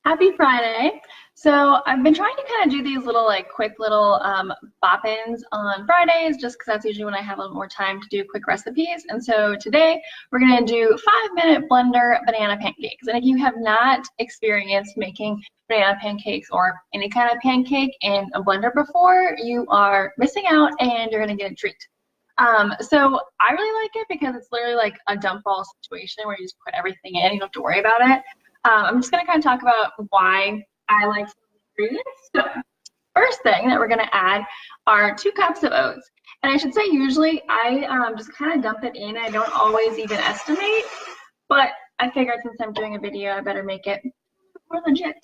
Happy Friday. So I've been trying to kind of do these little quick little bop-ins on Fridays just because that's usually when I have a little more time to do quick recipes. And so today we're going to do 5-minute blender banana pancakes. And if you have not experienced making banana pancakes or any kind of pancake in a blender before, you are missing out and you're going to get a treat. So I really like it because it's literally like a dump ball situation where you just put everything in, you don't have to worry about it. I'm just going to kind of talk about why I like some ingredients. So, first thing that we're going to add are 2 cups of oats. And I should say usually I just kind of dump it in. I don't always even estimate, but I figured since I'm doing a video, I better make it more legit.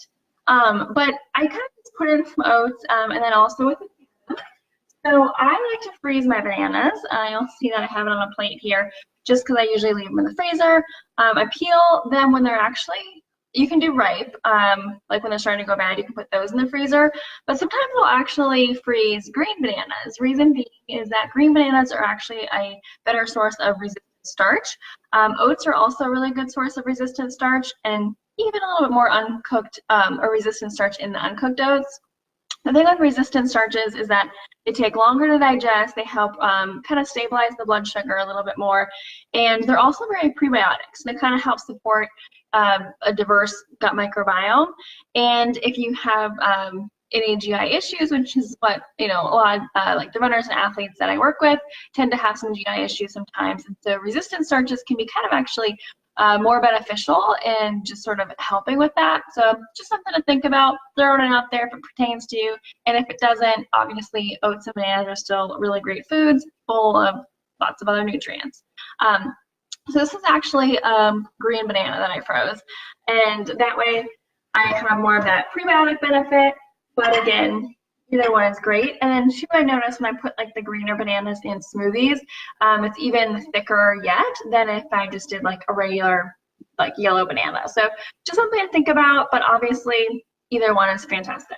But I kind of just put in some oats and then also with the banana. So I like to freeze my bananas. You'll see that I have it on a plate here just because I usually leave them in the freezer. I peel them when they're actually, you can do ripe, like when they're starting to go bad, you can put those in the freezer. But sometimes we'll actually freeze green bananas. Reason being is that green bananas are actually a better source of resistant starch. Oats are also a really good source of resistant starch and even a little bit more uncooked or resistant starch in the uncooked oats. The thing with resistant starches is that they take longer to digest, they help kind of stabilize the blood sugar a little bit more, and they're also very prebiotic, so they kind of help support a diverse gut microbiome. And if you have any GI issues, which is what, a lot of like the runners and athletes that I work with tend to have some GI issues sometimes, and so resistant starches can be kind of actually more beneficial and just sort of helping with that. So just something to think about, throwing it out there if it pertains to you. And if it doesn't, obviously oats and bananas are still really great foods full of lots of other nutrients. So this is actually green banana that I froze. And that way I have more of that prebiotic benefit, but again, either one is great. And then too, I noticed when I put like the greener bananas in smoothies, it's even thicker yet than if I just did like a regular like yellow banana. So just something to think about, but obviously either one is fantastic.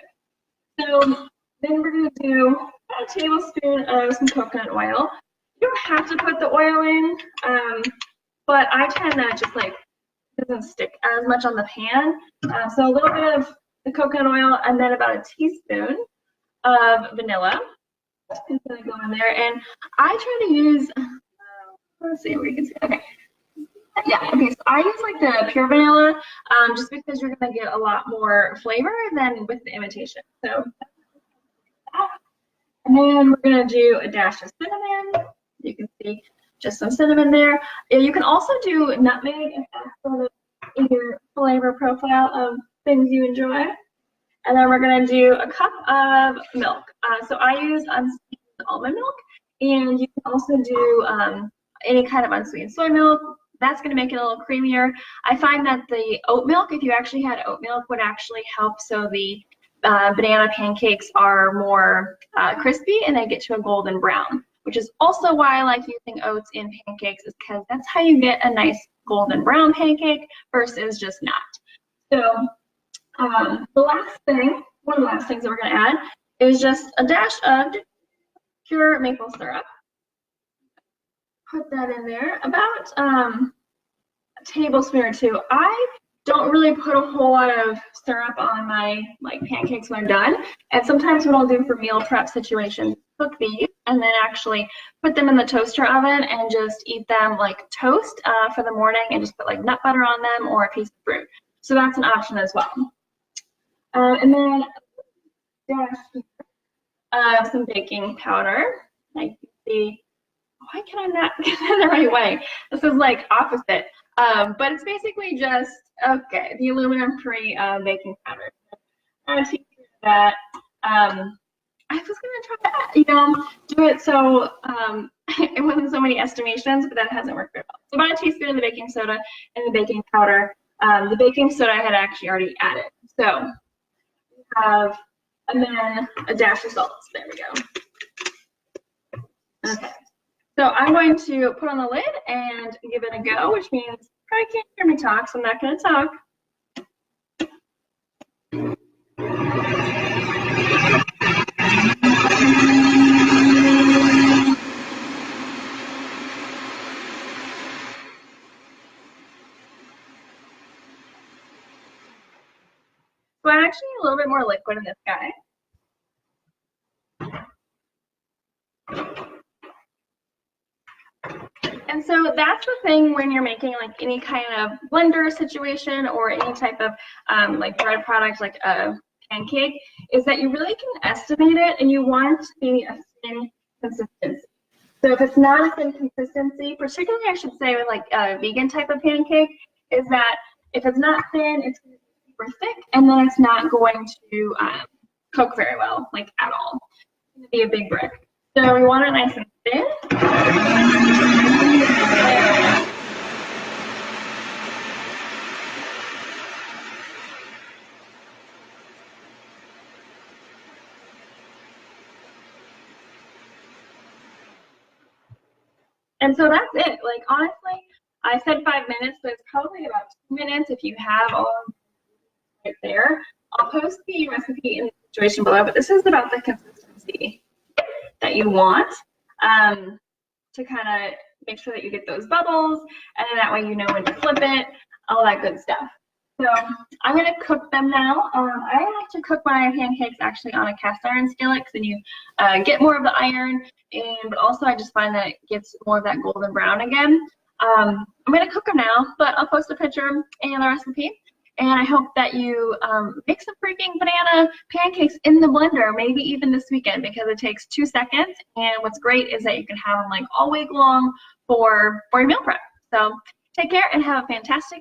So then we're gonna do a tablespoon of some coconut oil. You don't have to put the oil in, but I tend to just like, it doesn't stick as much on the pan. So a little bit of the coconut oil and then about a teaspoon of vanilla is going to go in there, and I try to use let's see if we can see. Okay, yeah, okay, so I use like the pure vanilla just because you're going to get a lot more flavor than with the imitation. So and then we're going to do a dash of cinnamon. You can see just some cinnamon there. You can also do nutmeg if that's sort of in your flavor profile of things you enjoy. And then we're going to do a cup of milk. So I use unsweetened almond milk, and you can also do any kind of unsweetened soy milk. That's going to make it a little creamier. I find that the oat milk, if you actually had oat milk, would actually help so the banana pancakes are more crispy and they get to a golden brown, which is also why I like using oats in pancakes, is because that's how you get a nice golden brown pancake versus just not. So the last thing, one of the last things that we're going to add is just a dash of pure maple syrup. Put that in there, about a tablespoon or 2. I don't really put a whole lot of syrup on my pancakes when I'm done. And sometimes what I'll do for meal prep situations, cook these and then actually put them in the toaster oven and just eat them like toast for the morning and just put like nut butter on them or a piece of fruit. So that's an option as well. And then dash some baking powder. Like you see, why can I not get it the right way? This is like opposite. But it's basically just, okay, the aluminum-free baking powder. I'm going to that. I was going to try to, do it so it wasn't so many estimations, but that hasn't worked very well. So about a teaspoon of the baking soda and the baking powder. The baking soda I had actually already added. So have, and then a dash of salt. There we go. Okay, so I'm going to put on the lid and give it a go, which means you probably can't hear me talk, so I'm not going to talk. So I actually need a little bit more liquid in this guy. And so that's the thing when you're making like any kind of blender situation or any type of like bread product like a pancake, is that you really can estimate it, and you want it to be a thin consistency. So if it's not a thin consistency, particularly I should say with like a vegan type of pancake, is that if it's not thin, it's going to be super thick, and then it's not going to cook very well, like at all. It's going to be a big brick. So we want it nice and thin. And so that's it. Like, honestly, I said 5 minutes, but it's probably about 2 minutes if you have all of it right there. I'll post the recipe in the situation below, but this is about the consistency that you want to kind of make sure that you get those bubbles, and then that way you know when to flip it, all that good stuff. So I'm going to cook them now. I like to cook my pancakes actually on a cast iron skillet, because then you get more of the iron, but also I just find that it gets more of that golden brown again. I'm going to cook them now, but I'll post a picture and the recipe. And I hope that you make some freaking banana pancakes in the blender, maybe even this weekend, because it takes 2 seconds. And what's great is that you can have them like all week long for your meal prep. So take care and have a fantastic